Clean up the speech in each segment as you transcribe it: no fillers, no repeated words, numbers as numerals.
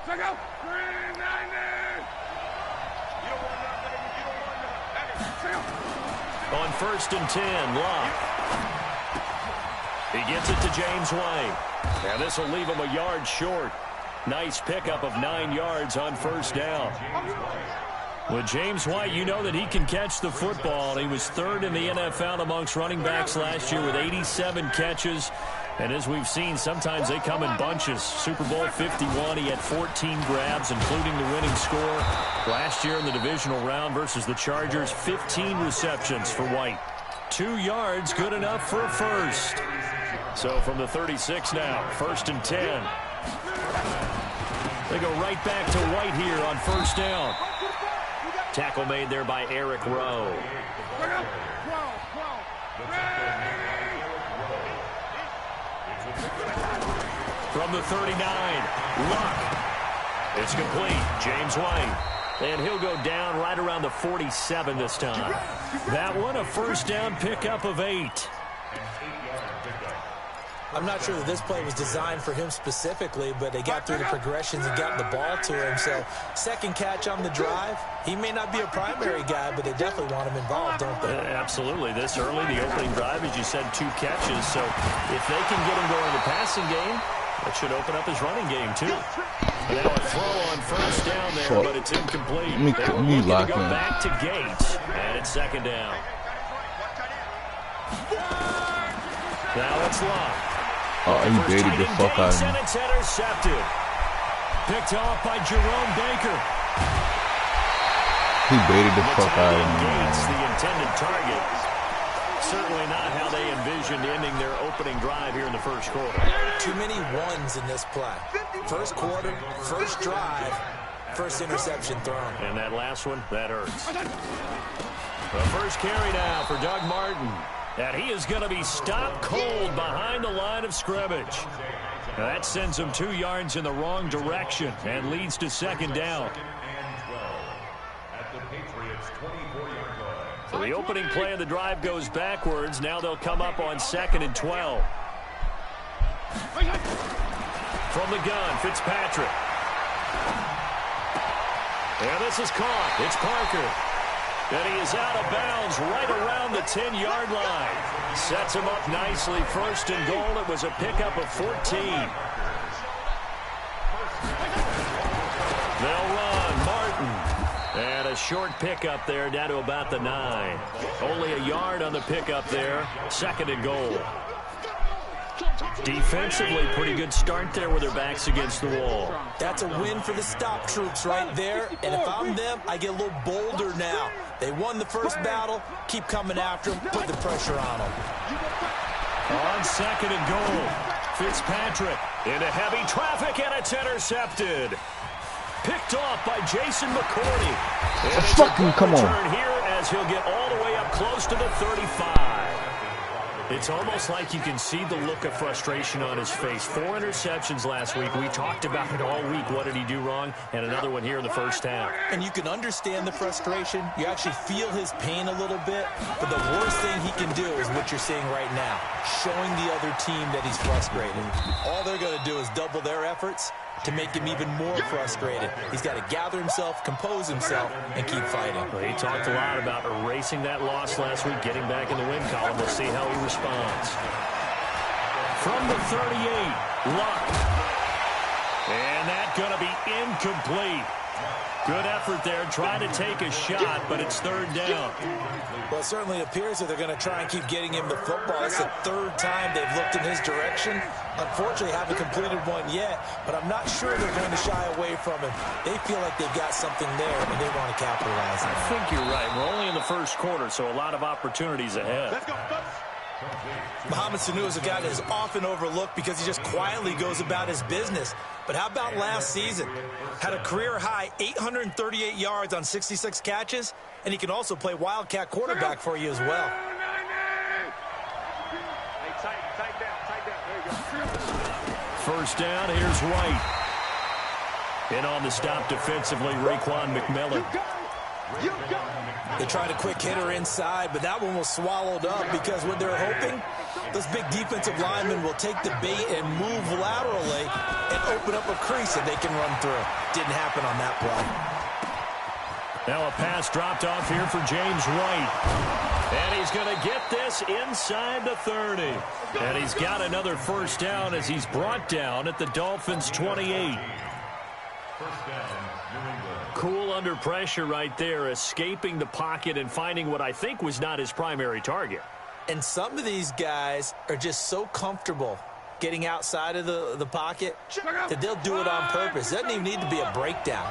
On 1st and 10, Locke. He gets it to James White. And this will leave him a yard short. Nice pickup of 9 yards on 1st down. With James White, you know that he can catch the football. He was 3rd in the NFL amongst running backs last year with 87 catches. And as we've seen, sometimes they come in bunches. Super Bowl 51, he had 14 grabs, including the winning score. Last year in the divisional round versus the Chargers, 15 receptions for White. 2 yards, good enough for a first. So from the 36 now, 1st and 10. They go right back to White here on 1st down. Tackle made there by Eric Rowe. From the 39, Luck. It's complete. James White. And he'll go down right around the 47 this time. That one, a 1st down pickup of 8. I'm not sure that this play was designed for him specifically, but they got through the progressions and got the ball to him. So, second catch on the drive. He may not be a primary guy, but they definitely want him involved, don't they? Absolutely. This early, the opening drive, as you said, 2 catches. So, if they can get him going in the passing game, that should open up his running game, too. And now a throw on 1st down there, but it's incomplete. They're looking to go back to Gates, and it's 2nd down. Now it's Locke. Oh, he baited the fuck out of him. It's intercepted. Picked off by Jerome Baker. He baited the fuck out of him. Gates, the intended target. Certainly not how they envisioned ending their opening drive here in the 1st quarter. Too many ones in this play. 1st quarter, 1st drive, 1st interception thrown. And that last one, that hurts. The 1st carry now for Doug Martin. And he is going to be stopped cold behind the line of scrimmage. Now that sends him 2 yards in the wrong direction and leads to 2nd down. So the opening play of the drive goes backwards. Now they'll come up on 2nd and 12. From the gun, Fitzpatrick. And this is caught. It's Parker. And he is out of bounds right around the 10-yard line. Sets him up nicely. 1st and goal. It was a pickup of 14. They'll run. Martin. And a short pickup there down to about the 9. Only a yard on the pickup there. 2nd and goal. Defensively, pretty good start there with their backs against the wall. That's a win for the stop troops right there. And if I'm them, I get a little bolder now. They won the 1st battle. Keep coming after them. Put the pressure on them. On 2nd and goal, Fitzpatrick into heavy traffic, and it's intercepted. Picked off by Jason McCourty. And it's fucking come on. Turn here as he'll get all the way up close to the 35. It's almost like you can see the look of frustration on his face. 4 interceptions last week. We talked about it all week. What did he do wrong? And another one here in the 1st half. And you can understand the frustration. You actually feel his pain a little bit. But the worst thing he can do is what you're seeing right now, showing the other team that he's frustrated. All they're going to do is double their efforts to make him even more frustrated. He's got to gather himself, compose himself, and keep fighting. Well, he talked a lot about erasing that loss last week, getting back in the win column. We'll see how he responds. From the 38, Luck. And that's going to be incomplete. Good effort there, trying to take a shot, but it's 3rd down. Well, it certainly appears that they're going to try and keep getting him the football. It's the 3rd time they've looked in his direction. Unfortunately, haven't completed one yet, but I'm not sure they're going to shy away from him. They feel like they've got something there, and they want to capitalize on it. I think you're right. We're only in the 1st quarter, so a lot of opportunities ahead. Let's go. Mohamed Sanu is a guy that is often overlooked because he just quietly goes about his business. But how about last season? Had a career-high 838 yards on 66 catches, and he can also play Wildcat quarterback for you as well. First down, here's White. And on the stop defensively, Raekwon McMillan. They tried a quick hitter inside, but that one was swallowed up because what they're hoping, those big defensive linemen will take the bait and move laterally and open up a crease that they can run through. Didn't happen on that play. Now a pass dropped off here for James White. And he's going to get this inside the 30. And he's got another first down as he's brought down at the Dolphins' 28. Cool under pressure right there, escaping the pocket and finding what I think was not his primary target. And some of these guys are just so comfortable getting outside of the pocket that they'll do it on purpose. It doesn't even need to be a breakdown.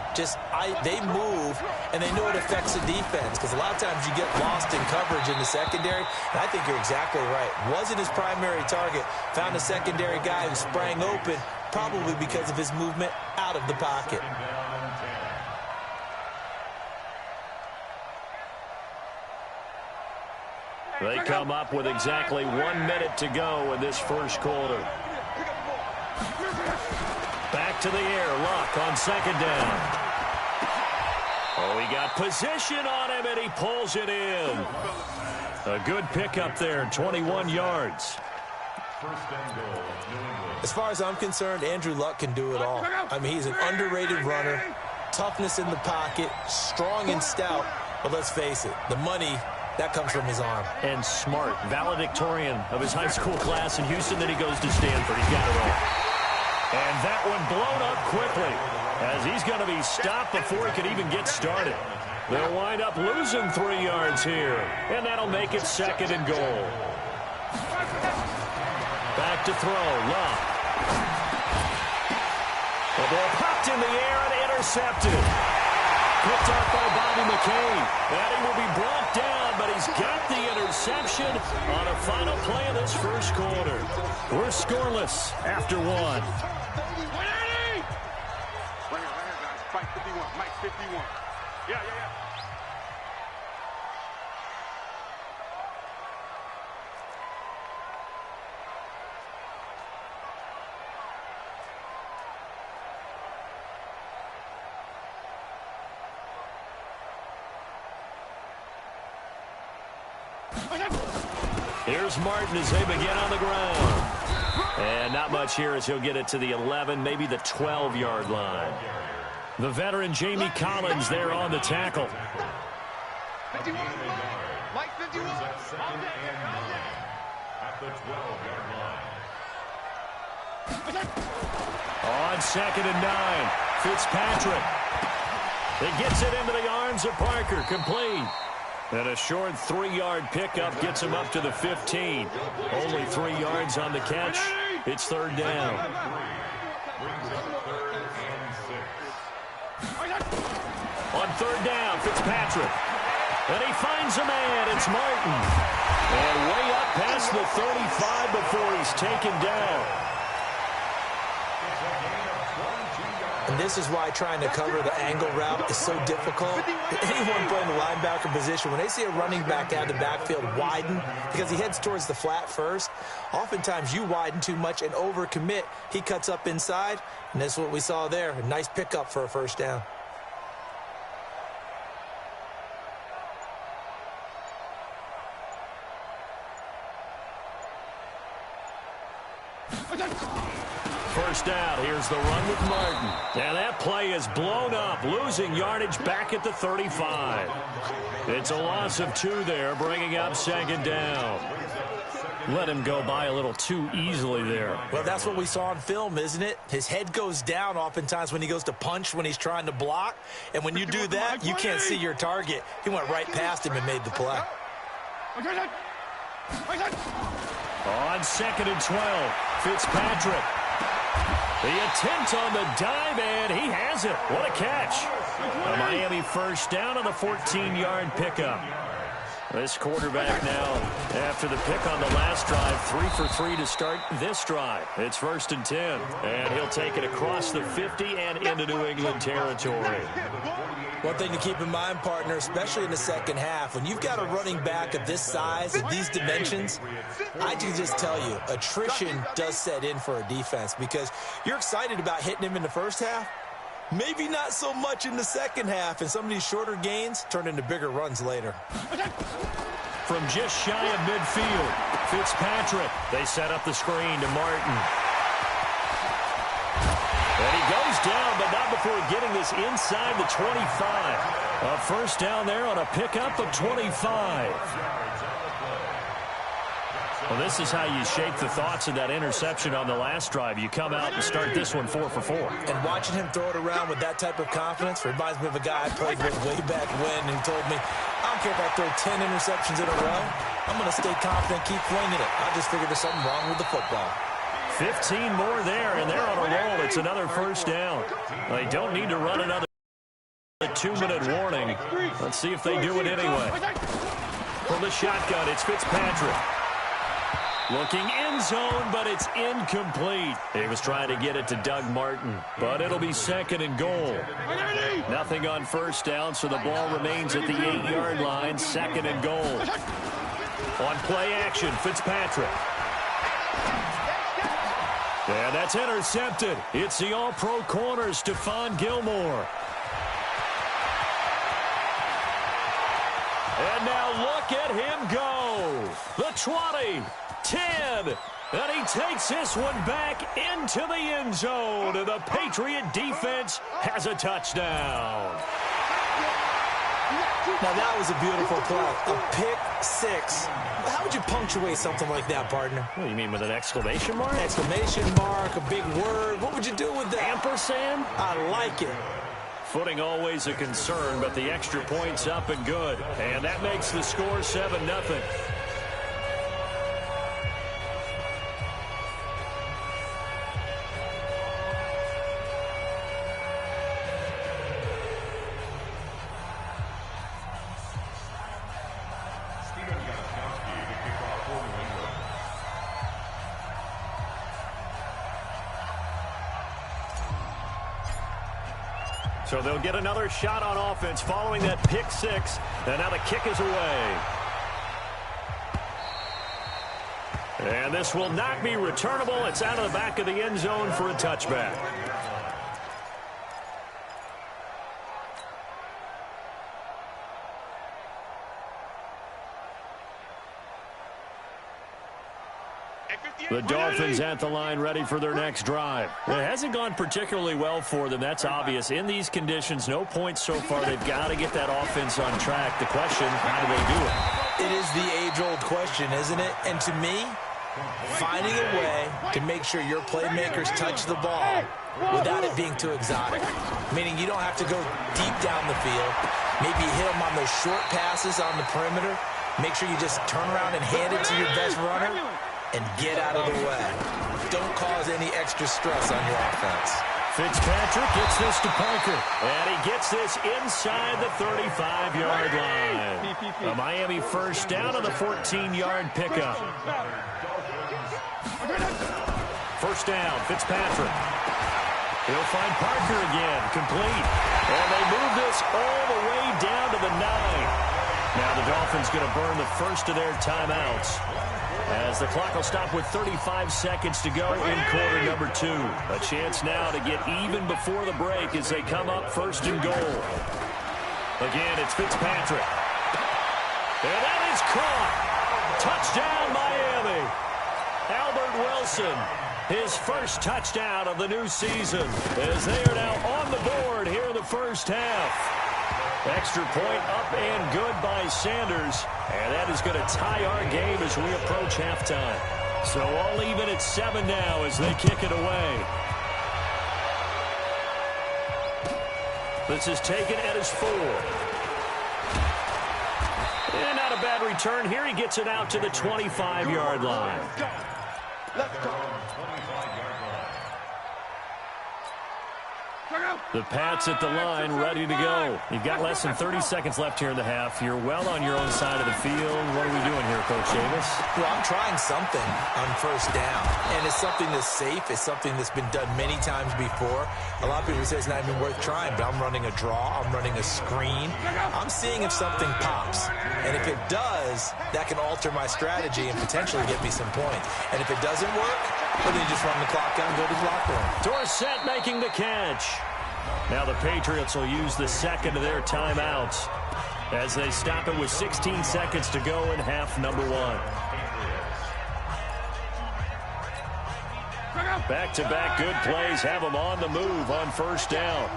They move, and they know it affects the defense because a lot of times you get lost in coverage in the secondary, and I think you're exactly right. Wasn't his primary target. Found a secondary guy who sprang open, probably because of his movement out of the pocket. They come up with exactly 1 minute to go in this first quarter. Back to the air. Luck on second down. Oh, he got position on him, and he pulls it in. A good pickup there, 21 yards. As far as I'm concerned, Andrew Luck can do it all. I mean, he's an underrated runner, toughness in the pocket, strong and stout. But let's face it, the money, that comes from his arm. And smart, valedictorian of his high school class in Houston. Then he goes to Stanford. He's got it all. And that one blown up quickly as he's going to be stopped before he could even get started. They'll wind up losing 3 yards here. And that'll make it second and goal. Back to throw. Luck. The ball popped in the air and intercepted. Picked up by Bobby McCain. And he will be brought down, but he's got the interception on a final play of this first quarter. We're scoreless after one. Mike 51. Mike 51. Yeah. Here's Martin as they begin on the ground. And not much here as he'll get it to the 11, maybe the 12-yard line. The veteran Jamie Collins there on the tackle. 51. Mike 51. At the 12-yard line. On second and 9, Fitzpatrick. He gets it into the arms of Parker, complete. And a short 3-yard pickup gets him up to the 15. Only 3 yards on the catch. It's third down. On third down, Fitzpatrick. And he finds a man. It's Martin. And way up past the 35 before he's taken down. And this is why trying to cover the angle route is so difficult. Anyone playing the linebacker position, when they see a running back out of the backfield widen, because he heads towards the flat first, oftentimes you widen too much and overcommit. He cuts up inside, and that's what we saw there. A nice pickup for a first down. First down, here's the run with Martin. And that play is blown up, losing yardage back at the 35. It's a loss of 2 there, bringing up second down. Let him go by a little too easily there. Well, that's what we saw on film, isn't it? His head goes down oftentimes when he goes to punch, when he's trying to block. And when you do that, you can't see your target. He went right past him and made the play. On second and 12, Fitzpatrick. The attempt on the dive, and he has it. What a catch. A Miami first down on the 14-yard pickup. This quarterback now, after the pick on the last drive, 3 for 3 to start this drive. It's first and 10, and he'll take it across the 50 and into New England territory. One thing to keep in mind, partner, especially in the second half, when you've got a running back of this size and these dimensions, I can just tell you, attrition does set in for a defense because you're excited about hitting him in the first half, Maybe not so much in the second half, and some of these shorter gains turn into bigger runs later. From just shy of midfield, Fitzpatrick. They set up the screen to Martin. And he goes down, but not before getting this inside the 25. A first down there on a pickup of 25. Well, this is how you shake the thoughts of that interception on the last drive. You come out and start this one 4 for 4. And watching him throw it around with that type of confidence reminds me of a guy I played with way back when who told me, I don't care if I throw 10 interceptions in a row. I'm going to stay confident, keep flinging it. I just figured there's something wrong with the football. 15 more there, and they're on a roll. It's another first down. They don't need to run another 2-minute warning. Let's see if they do it anyway. From the shotgun, it's Fitzpatrick. Looking end zone, but it's incomplete. He was trying to get it to Doug Martin, but it'll be second and goal. Nothing on first down, so the ball remains at the 8-yard line, second and goal. On play action, Fitzpatrick. And that's intercepted. It's the all-pro corner, Stephon Gilmore. And now look at him go. The 20. 10, and he takes this one back into the end zone, and the Patriot defense has a touchdown. Now that was a beautiful play, a pick six. How would you punctuate something like that, partner? What do you mean, with an exclamation mark? Exclamation mark, a big word. What would you do with that? Ampersand? I like it. Footing always a concern, but the extra point's up and good, and that makes the score 7-0. So they'll get another shot on offense following that pick six. And now the kick is away. And this will not be returnable. It's out of the back of the end zone for a touchback. The Dolphins at the line, ready for their next drive. It hasn't gone particularly well for them. That's obvious. In these conditions, no points so far. They've got to get that offense on track. The question, how do they do it? It is the age-old question, isn't it? And to me, finding a way to make sure your playmakers touch the ball without it being too exotic. Meaning you don't have to go deep down the field. Maybe hit them on those short passes on the perimeter. Make sure you just turn around and hand it to your best runner and get out of the way. Don't cause any extra stress on your offense. Fitzpatrick gets this to Parker, and he gets this inside the 35-yard line. A Miami first down on the 14-yard pickup. First down, Fitzpatrick. He'll find Parker again, complete. And they move this all the way down to the 9. Now the Dolphins going to burn the first of their timeouts, as the clock will stop with 35 seconds to go in quarter number 2. A chance now to get even before the break as they come up first and goal. Again, it's Fitzpatrick. And that is caught. Touchdown, Miami. Albert Wilson, his first touchdown of the new season, as they are now on the board here in the first half. Extra point up and good by Sanders. And that is going to tie our game as we approach halftime. So all even at 7 now as they kick it away. This is taken at his 4. And not a bad return here. He gets it out to the 25-yard line. Let's go. The Pats at the line, ready to go. You've got less than 30 seconds left here in the half. You're well on your own side of the field. What are we doing here, Coach Davis? Well, I'm trying something on first down. And it's something that's safe. It's something that's been done many times before. A lot of people say it's not even worth trying, but I'm running a draw. I'm running a screen. I'm seeing if something pops. And if it does, that can alter my strategy and potentially get me some points. And if it doesn't work, well, then you just run the clock out and go to the locker room. Dorsett making the catch. Now the Patriots will use the second of their timeouts as they stop it with 16 seconds to go in half number 1. Back-to-back good plays have them on the move on first down.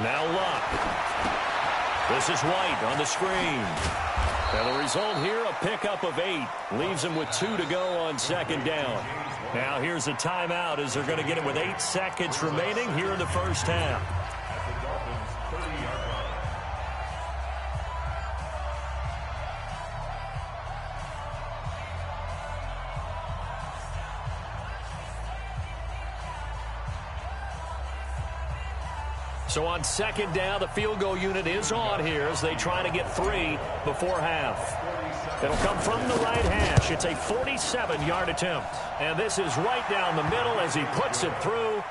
Now Luck. This is White on the screen. And the result here, a pickup of 8. Leaves them with 2 to go on second down. Now here's a timeout as they're going to get it with 8 seconds remaining here in the first half. So on second down, the field goal unit is on here as they try to get 3 before half. It'll come from the right hash. It's a 47-yard attempt. And this is right down the middle as he puts it through.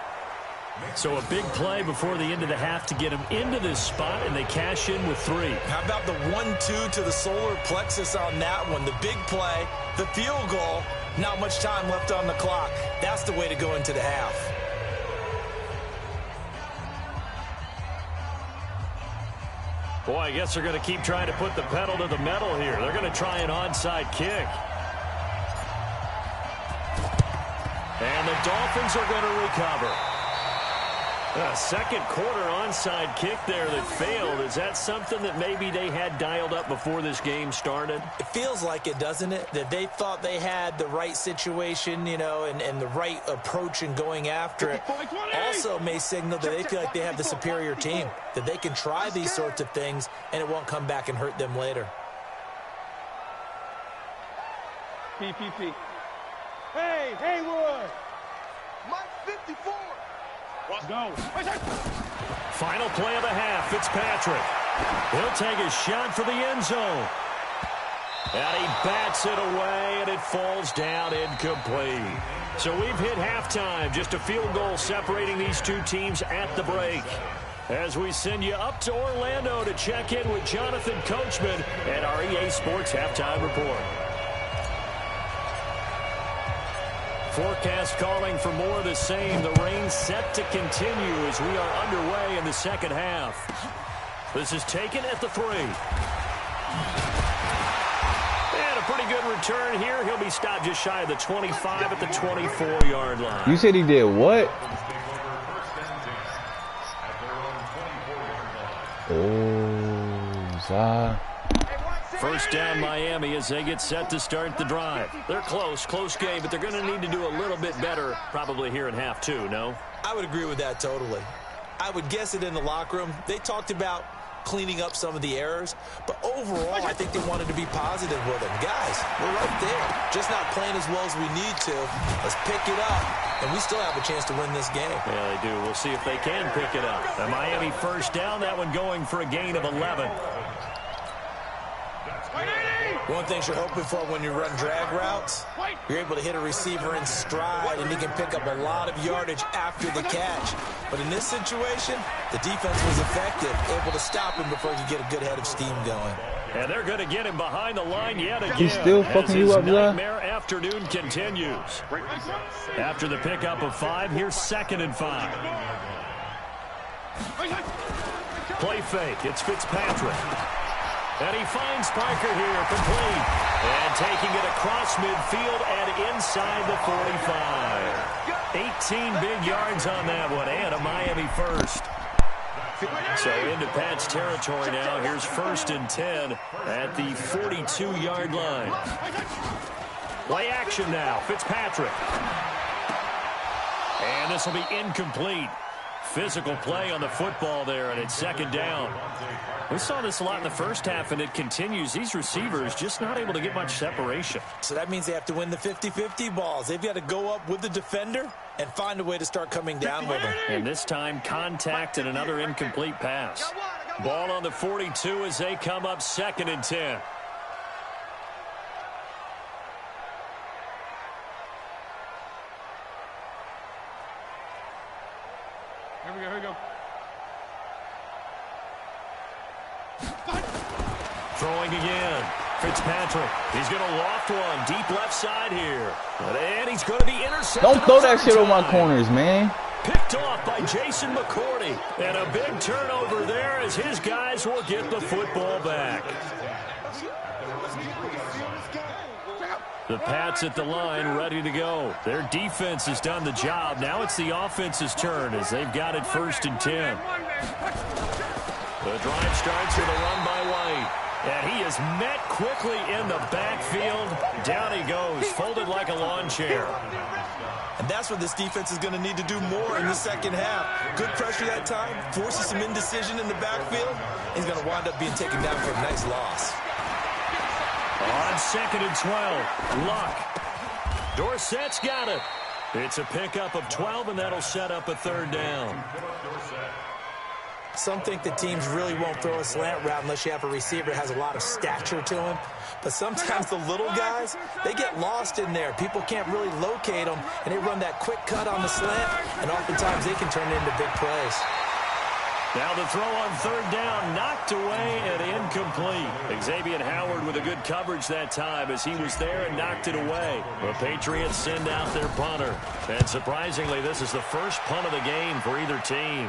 So a big play before the end of the half to get him into this spot, and they cash in with 3. How about the 1-2 to the solar plexus on that one? The big play, the field goal, not much time left on the clock. That's the way to go into the half. Boy, I guess they're going to keep trying to put the pedal to the metal here. They're going to try an onside kick. And the Dolphins are going to recover. A second quarter onside kick there that failed. Is that something that maybe they had dialed up before this game started? It feels like it, doesn't it? That they thought they had the right situation, you know, and the right approach in going after it. Also may signal that they feel like they have the superior team, that they can try these sorts of things and it won't come back and hurt them later. PPP. Hey, Haywood. Mike 54. Let's go. Final play of the half, Fitzpatrick. He'll take a shot for the end zone. And he bats it away, and it falls down incomplete. So we've hit halftime, just a field goal separating these two teams at the break. As we send you up to Orlando to check in with Jonathan Coachman at our EA Sports Halftime Report. Forecast calling for more of the same. The rain set to continue as we are underway in the second half. This is taken at the 3. And a pretty good return here. He'll be stopped just shy of the 25 at the 24-yard line. You said he did what? Oh, Zah. First down, Miami, as they get set to start the drive. They're close game, but they're going to need to do a little bit better probably here in half 2, no? I would agree with that totally. I would guess it in the locker room. They talked about cleaning up some of the errors, but overall, I think they wanted to be positive with them. Guys, we're right there. Just not playing as well as we need to. Let's pick it up, and we still have a chance to win this game. Yeah, they do. We'll see if they can pick it up. The Miami first down, that one going for a gain of 11. One thing you're hoping for when you run drag routes, you're able to hit a receiver in stride, and he can pick up a lot of yardage after the catch. But in this situation, the defense was effective, able to stop him before he could get a good head of steam going. And they're going to get him behind the line yet again. He's still fucking you up, nightmare afternoon continues. After the pickup of 5, here's 2nd and 5. Play fake. It's Fitzpatrick. And he finds Parker here, complete. And taking it across midfield and inside the 45. 18 big yards on that one, and a Miami first. So into Pat's territory now. Here's 1st and 10 at the 42-yard line. Play action now, Fitzpatrick. And this will be incomplete. Physical play on the football there, and it's 2nd down. We saw this a lot in the first half, and it continues. These receivers just not able to get much separation. So that means they have to win the 50-50 balls. They've got to go up with the defender and find a way to start coming down with them. And this time, contact and another incomplete pass. Ball on the 42 as they come up 2nd and 10. Here we go. Throwing again. Fitzpatrick, he's going to loft one deep left side here. And he's going to be intercepted. Don't throw that shit on my corners, man. Picked off by Jason McCourty. And a big turnover there as his guys will get the football back. The Pats at the line ready to go. Their defense has done the job. Now it's the offense's turn as they've got it 1st and 10. The drive starts with a run by White. And he is met quickly in the backfield. Down he goes, folded like a lawn chair. And that's what this defense is going to need to do more in the second half. Good pressure that time, forces some indecision in the backfield. He's going to wind up being taken down for a nice loss. On 2nd and 12, Luck. Dorsett's got it. It's a pickup of 12, and that'll set up a 3rd down. Some think that teams really won't throw a slant route unless you have a receiver that has a lot of stature to him. But sometimes the little guys, they get lost in there. People can't really locate them, and they run that quick cut on the slant, and oftentimes they can turn it into big plays. Now the throw on 3rd down, knocked away and incomplete. Xavier Howard with a good coverage that time as he was there and knocked it away. The Patriots send out their punter. And surprisingly, this is the first punt of the game for either team.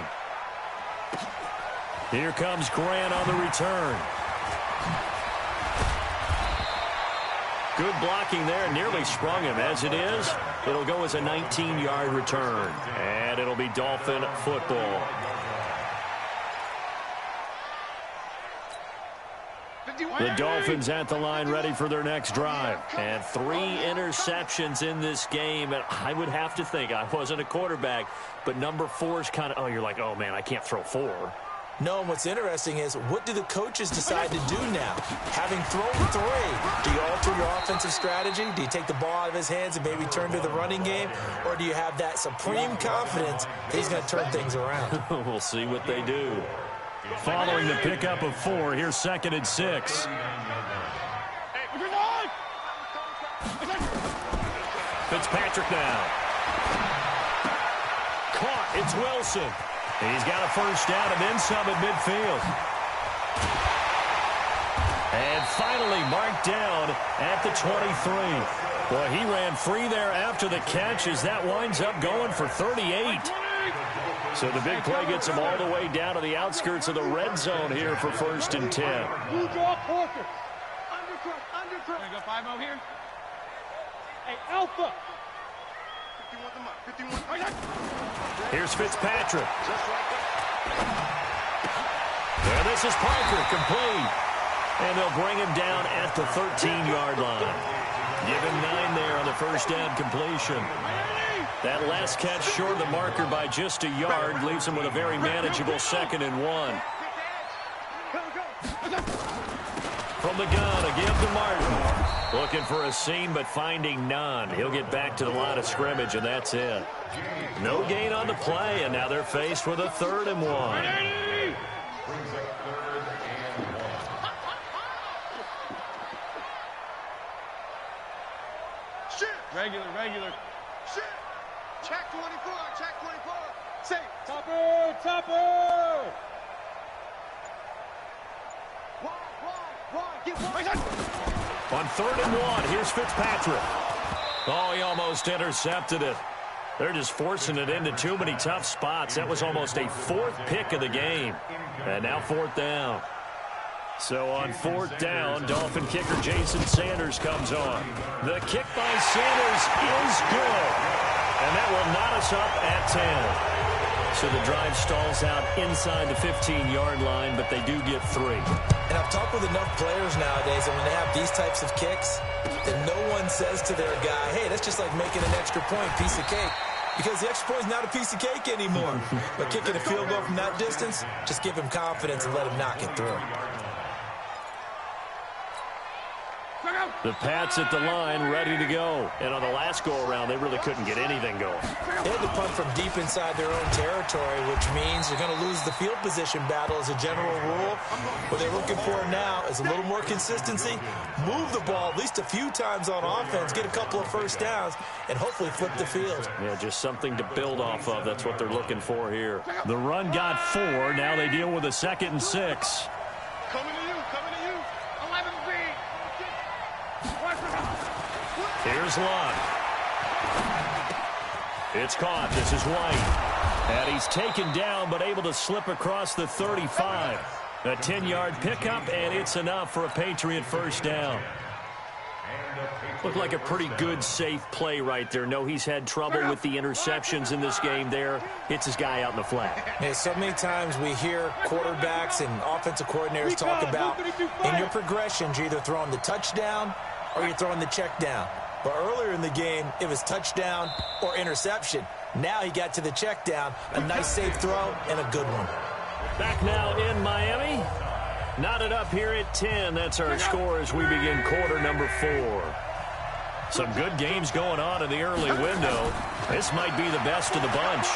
Here comes Grant on the return. Good blocking there, nearly sprung him. As it is, it'll go as a 19-yard return. And it'll be Dolphin football. The Dolphins at the line ready for their next drive. And 3 interceptions in this game. And I would have to think, I wasn't a quarterback, but number 4 is kind of, oh, you're like, oh, man, I can't throw 4. No, and what's interesting is, what do the coaches decide to do now? Having thrown 3, do you alter your offensive strategy? Do you take the ball out of his hands and maybe turn to the running game? Or do you have that supreme confidence that he's going to turn things around? We'll see what they do. Following the pickup of 4, here's 2nd and 6. Fitzpatrick now. Caught. It's Wilson. He's got a 1st down and then some at midfield. And finally marked down at the 23. Boy, he ran free there after the catch as that winds up going for 38. So the big play gets him all the way down to the outskirts of the red zone here for 1st and 10. Blue draw quarter. Undercut. Go 5-0 here. Hey, Alpha. 51. Here's Fitzpatrick. There, this is Parker, complete. And they'll bring him down at the 13-yard line. Give him 9 there on the 1st down completion. That last catch short of the marker by just a yard leaves him with a very manageable 2nd and 1. From the gun, a give to Martin. Looking for a seam, but finding none. He'll get back to the line of scrimmage, and that's it. No gain on the play, and now they're faced with a 3rd and 1. Regular. Shit. Check 24. Say, Topper. On 3rd and 1, here's Fitzpatrick. Oh, he almost intercepted it. They're just forcing it into too many tough spots. That was almost a 4th pick of the game. And now 4th down. So on 4th down, Dolphin kicker Jason Sanders comes on. The kick by Sanders is good. And that will knot us up at 10. So the drive stalls out inside the 15-yard line, but they do get 3. And I've talked with enough players nowadays, and when they have these types of kicks, then no one says to their guy, hey, that's just like making an extra point, piece of cake. Because the extra point is not a piece of cake anymore. But kicking a field goal from that distance, just give him confidence and let him knock it through. The Pats at the line ready to go. And on the last go-around, they really couldn't get anything going. They had to punt from deep inside their own territory, which means you're going to lose the field position battle as a general rule. What they're looking for now is a little more consistency, move the ball at least a few times on offense, get a couple of 1st downs, and hopefully flip the field. Yeah, just something to build off of. That's what they're looking for here. The run got 4. Now they deal with a 2nd and 6. Coming to you. 11 feet. Here's Luck. It's caught. This is White. And he's taken down, but able to slip across the 35. A 10-yard pickup, and it's enough for a Patriot first down. Looked like a pretty good, safe play right there. No, he's had trouble with the interceptions in this game there. Hits his guy out in the flat. Yeah, so many times we hear quarterbacks and offensive coordinators talk about in your progressions, you're either throwing the touchdown or you're throwing the check down. But earlier in the game, it was touchdown or interception. Now he got to the check down, a nice safe throw, and a good one. Back now in Miami. Knotted up here at 10. That's our score as we begin quarter number 4. Some good games going on in the early window. This might be the best of the bunch.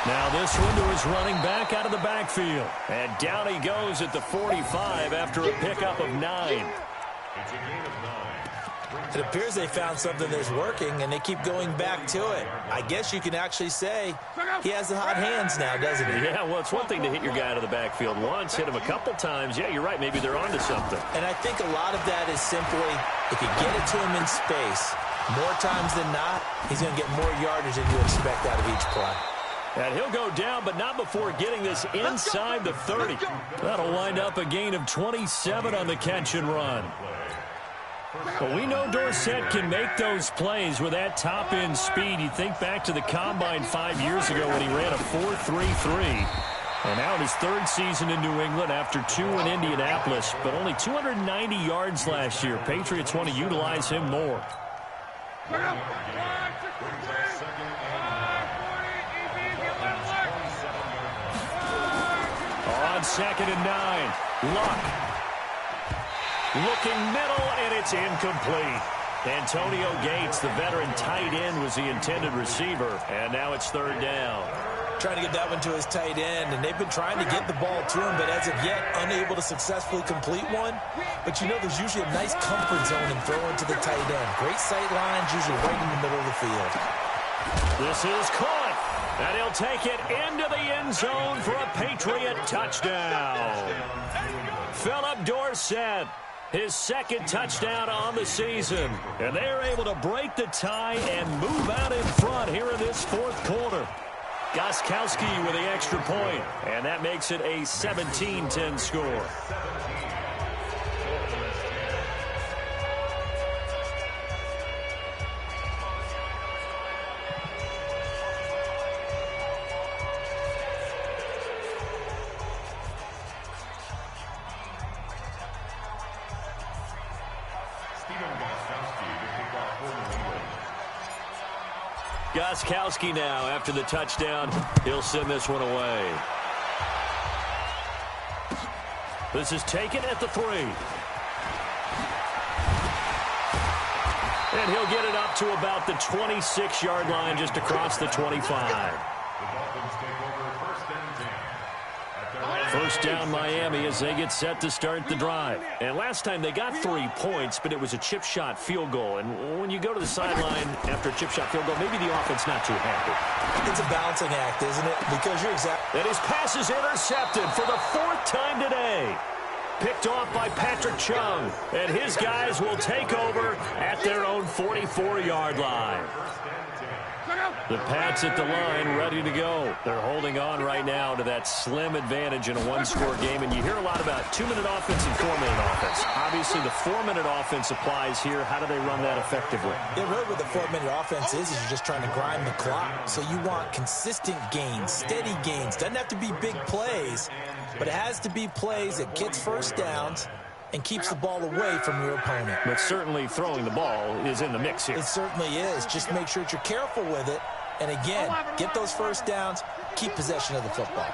Now this window is running back out of the backfield. And down he goes at the 45 after a pickup of 9. It appears they found something that's working, and they keep going back to it. I guess you can actually say he has the hot hands now, doesn't he? Yeah, well, it's one thing to hit your guy out of the backfield once, hit him a couple times. Yeah, you're right. Maybe they're onto something. And I think a lot of that is simply if you get it to him in space, more times than not, he's going to get more yardage than you expect out of each play. And he'll go down, but not before getting this inside the 30. That'll wind up a gain of 27 on the catch and run. But we know Dorsett can make those plays with that top-end speed. You think back to the Combine 5 years ago when he ran a 4.33. And now in his 3rd season in New England after 2 in Indianapolis, but only 290 yards last year. Patriots want to utilize him more. On 2nd and 9, Luck. Looking middle, and it's incomplete. Antonio Gates, the veteran tight end, was the intended receiver, and now it's 3rd down. Trying to get that one to his tight end, and they've been trying to get the ball to him, but as of yet, unable to successfully complete one. But you know there's usually a nice comfort zone in throwing to the tight end. Great sight lines, usually right in the middle of the field. This is caught, and he'll take it into the end zone for a Patriot touchdown. Philip Dorsett. His 2nd touchdown on the season. And they're able to break the tie and move out in front here in this 4th quarter. Gostkowski with the extra point, and that makes it a 17-10 score. Gostkowski now, after the touchdown, he'll send this one away. This is taken at the 3. And he'll get it up to about the 26-yard line, just across the 25. First down Miami as they get set to start the drive. And last time they got 3 points, but it was a chip shot field goal. And when you go to the sideline after a chip shot field goal, maybe the offense not too happy. It's a balancing act, isn't it? Because you're exactly... And his pass is intercepted for the 4th time today. Picked off by Patrick Chung. And his guys will take over at their own 44-yard line. The Pats at the line, ready to go. They're holding on right now to that slim advantage in a 1-score game. And you hear a lot about 2-minute offense and 4-minute offense. Obviously, the 4-minute offense applies here. How do they run that effectively? Yeah, really what the 4-minute offense is you're just trying to grind the clock. So you want consistent gains, steady gains. Doesn't have to be big plays, but it has to be plays that gets first downs and keeps the ball away from your opponent. But certainly throwing the ball is in the mix here. It certainly is. Just make sure that you're careful with it. And again, get those first downs, keep possession of the football.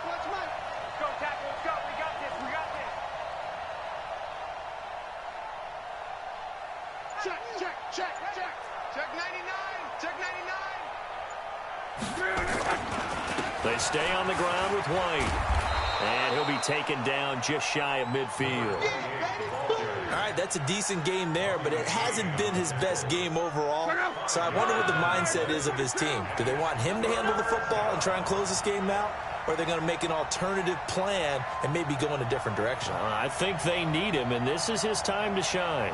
Check, check, check, check. Check 99, check 99. They stay on the ground with White. And he'll be taken down just shy of midfield. All right, that's a decent game there, but it hasn't been his best game overall. So I wonder what the mindset is of his team. Do they want him to handle the football and try and close this game out? Or are they going to make an alternative plan and maybe go in a different direction? I think they need him, and this is his time to shine.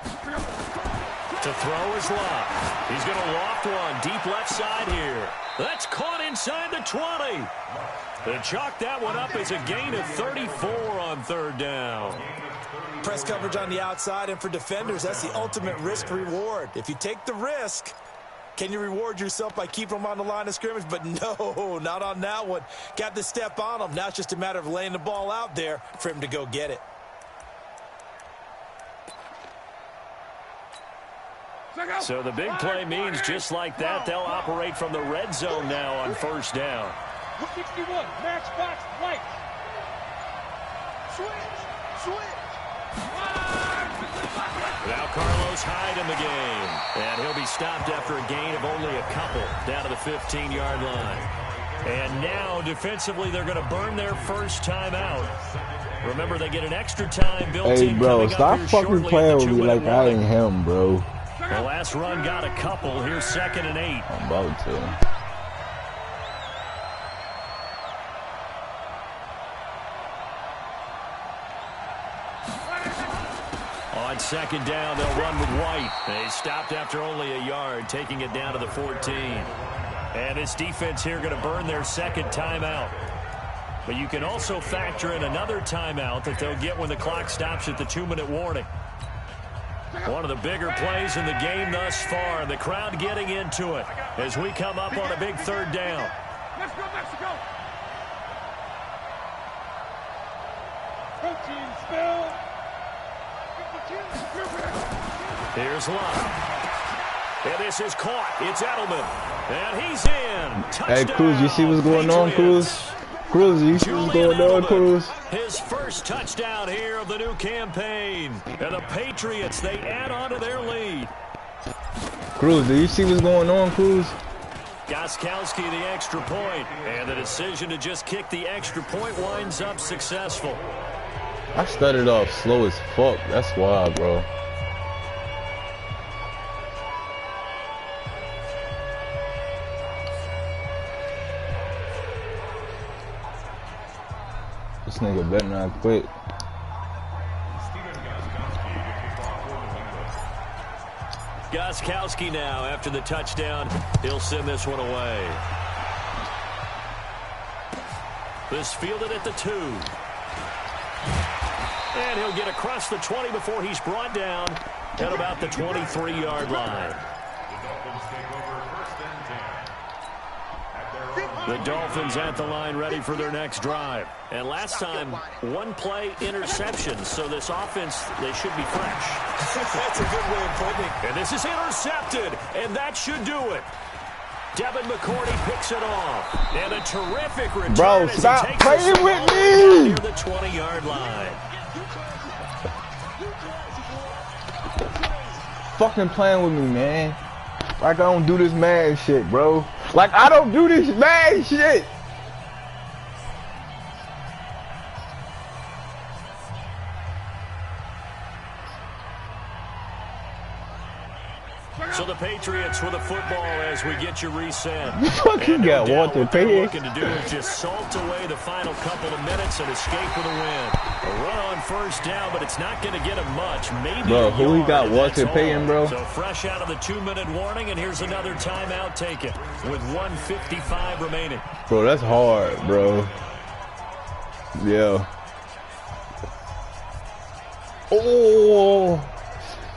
To throw is Love. He's going to loft one deep left side here. That's caught inside the 20. They chalk that one up as a gain of 34 on 3rd down. Press coverage on the outside, and for defenders, that's the ultimate risk-reward. If you take the risk, can you reward yourself by keeping them on the line of scrimmage? But no, not on that one. Got to step on them. Now it's just a matter of laying the ball out there for him to go get it. So the big play means just like that, they'll operate from the red zone now on 1st down. 61, matchbox light. Switch. Now Carlos Hyde in the game. And he'll be stopped after a gain of only a couple down to the 15-yard line. And now defensively they're going to burn their first timeout. Remember, they get an extra time built in. Hey, bro, coming stop up here fucking shortly playing in with the me like 2-minute I ain't warning. him, bro. The last run got a couple. Here's 2nd and 8. I'm about to. On 2nd down, they'll run with White. They stopped after only a yard, taking it down to the 14. And this defense here going to burn their 2nd timeout. But you can also factor in another timeout that they'll get when the clock stops at the 2-minute warning. One of the bigger plays in the game thus far, and the crowd getting into it as we come up on a big 3rd down. Let's go, Mexico. Protein spill. Here's Love. And this is caught. It's Edelman. And he's in. Touchdown. Hey, Cruz, you see what's going on, Cruz? Cruz, you see what's going on, Cruz? His first touchdown here of the new campaign. And the Patriots, they add on to their lead. Cruz, do you see what's going on, Cruz? Gostkowski the extra point. And the decision to just kick the extra point winds up successful. I started off slow as fuck. That's why, bro. This nigga better not quit. Gostkowski now, after the touchdown, he'll send this one away. This fielded at the 2. And he'll get across the 20 before he's brought down at about the 23-yard line. The Dolphins at the line ready for their next drive. And last time, 1 play interception. So this offense, they should be fresh. That's a good way of putting it. And this is intercepted. And that should do it. Devin McCourty picks it off. And a terrific return. Bro, as stop he takes playing with me me. near the 20-yard line. Fucking playing with me, man. Like I don't do this mad shit, bro. Like I don't do this mad shit. So the Patriots with the football as we get you reset. You fucking got Walter what they're Payton. looking to do is just salt away the final couple of minutes and escape with a win. A run on 1st down, but it's not going to get him much. Maybe Bro, who he got, and Walter that's Payton, all. bro? So fresh out of the 2-minute warning, and here's another timeout taken with 1:55 remaining. Bro, that's hard, bro. Yeah. Oh.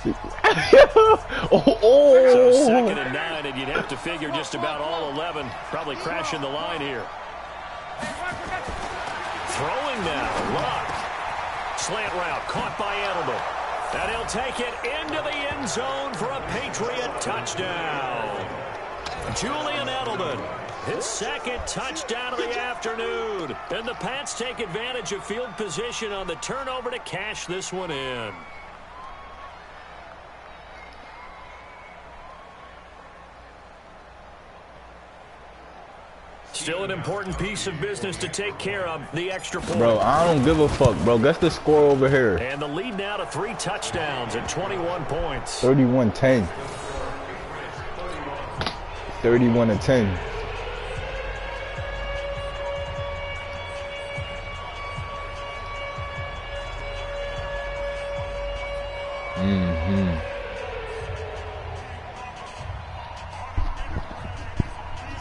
So 2nd and 9, and you'd have to figure just about all 11 probably crashing the line here. Throwing now, Luck. Slant route caught by Edelman. And he'll take it into the end zone for a Patriot touchdown. Julian Edelman, his 2nd touchdown of the afternoon. And the Pats take advantage of field position on the turnover to cash this one in. Still an important piece of business to take care of, the extra point. Bro, I don't give a fuck, bro. Guess the score over here. And the lead now to 3 touchdowns and 21 points. 31-10. 31-10.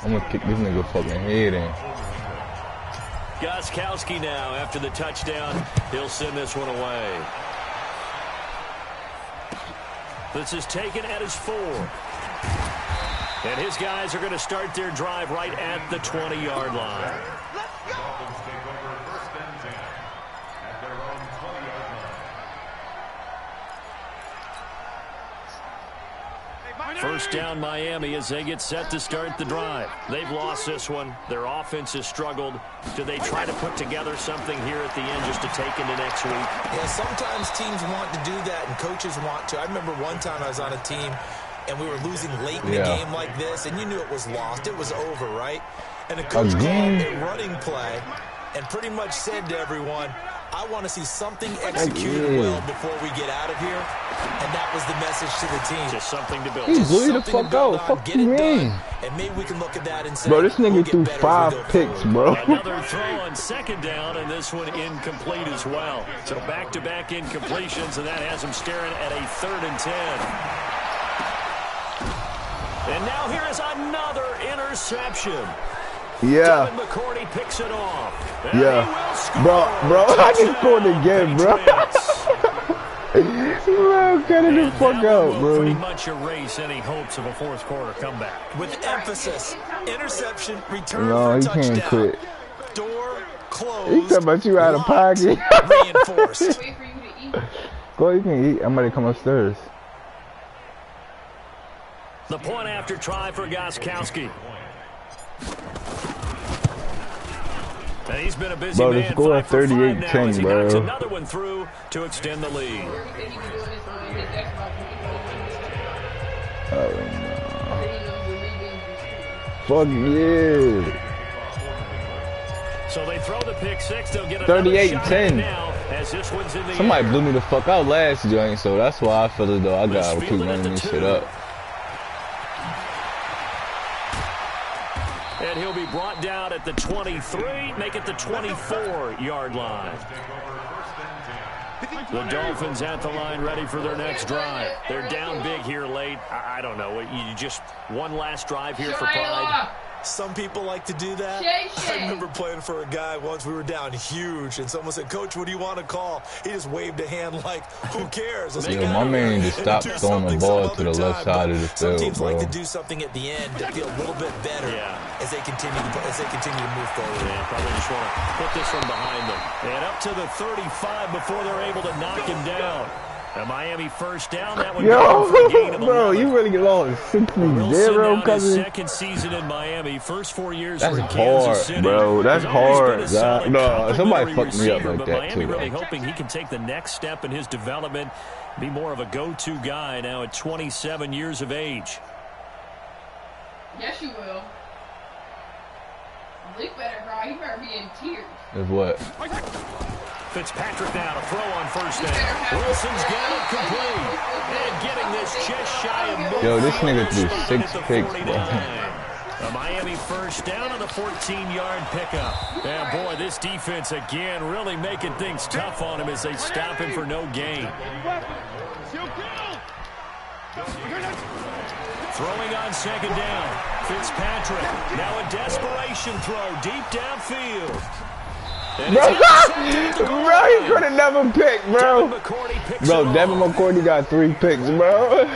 I'm gonna kick this nigga fucking head in. Gostkowski now after the touchdown. He'll send this one away. This is taken at his 4. And his guys are going to start their drive right at the 20-yard line. First down Miami as they get set to start the drive. They've lost this one. Their offense has struggled. Do they try to put together something here at the end just to take into next week? Yeah, sometimes teams want to do that and coaches want to. I remember one time I was on a team and we were losing late in the game like this, and you knew it was lost. It was over, right? And the coach called a running play and pretty much said to everyone, I want to see something executed well before we get out of here. And that was the message to the team. Just something to build. He blew the fuck out. Fuck you mean? And maybe we can look at that and say, bro, this nigga threw 5 picks, bro. Another throw on second down, and this one incomplete as well. So back-to-back incompletions, and that has him staring at a 3rd and 10. And now here is another interception. Yeah. McCourty picks it off. Yeah. Bro, I just scored again, bro. Bro, cut it the fuck out, bro. Pretty much erase any hopes of a fourth quarter comeback. With emphasis, interception, return no, for touchdown. Can't quit. Door closed. He talking about you out of pocket. Reinforced. Go, you can eat. I'm ready to come upstairs. The point after try for Gostkowski. And he's been a busy man. The score 38-10, bro. He another one through to extend the lead. Oh, no. Fuck yeah. So they throw the pick 6. They'll get 38-10. Now as this one's in the Somebody air. blew me the fuck out last joint, so that's why I feel as though I gotta keep running this shit up. And he'll be brought down at the 23, make it the 24-yard line. The Dolphins at the line ready for their next drive. They're down big here late. I don't know. You just one last drive here for pride. Some people like to do that. I remember playing for a guy once. We were down huge, and someone said, Coach, what do you want to call? He just waved a hand like, who cares? Yeah, my man just stopped throwing the ball to the left side of the Some field, teams bro. like to do something at the end to feel a little bit better as they continue to move forward. Yeah, probably just want to put this one behind them. And up to the 35 before they're able to knock him down. A Miami first down. That one for a gain of 11. Bro, you really lost 60-0, cousin. Second season in Miami. First 4 years That's in Kansas City. hard, bro. That's hard. No, somebody fucked me up like but that Miami too. really hoping he can take the next step in his development, be more of a go-to guy now at 27 years of age. Yes, you will. Luke better cry. He better be in tears. Is what? Fitzpatrick now to throw on first down. Wilson's got it complete. And getting this just shy of midfield. Yo, this nigga threw 6 picks, bro. A Miami first down on the 14-yard pickup. And boy, this defense again really making things tough on him as they stop him for no gain. Throwing on second down. Fitzpatrick now a desperation throw deep downfield. Bro, he could have never picked, bro. Bro, Devin McCourty got 3 picks, bro.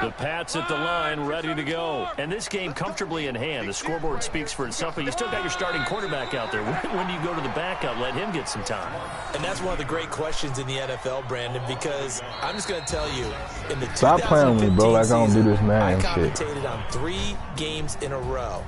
The Pats at the line, ready to go. And this game comfortably in hand. The scoreboard speaks for itself, but you still got your starting quarterback out there. When do you go to the backup? Let him get some time. And that's one of the great questions in the NFL, Brandon, because I'm just going to tell you, in the Stop playing with me, bro. Like I don't do this man I shit. commentated on 3 games in a row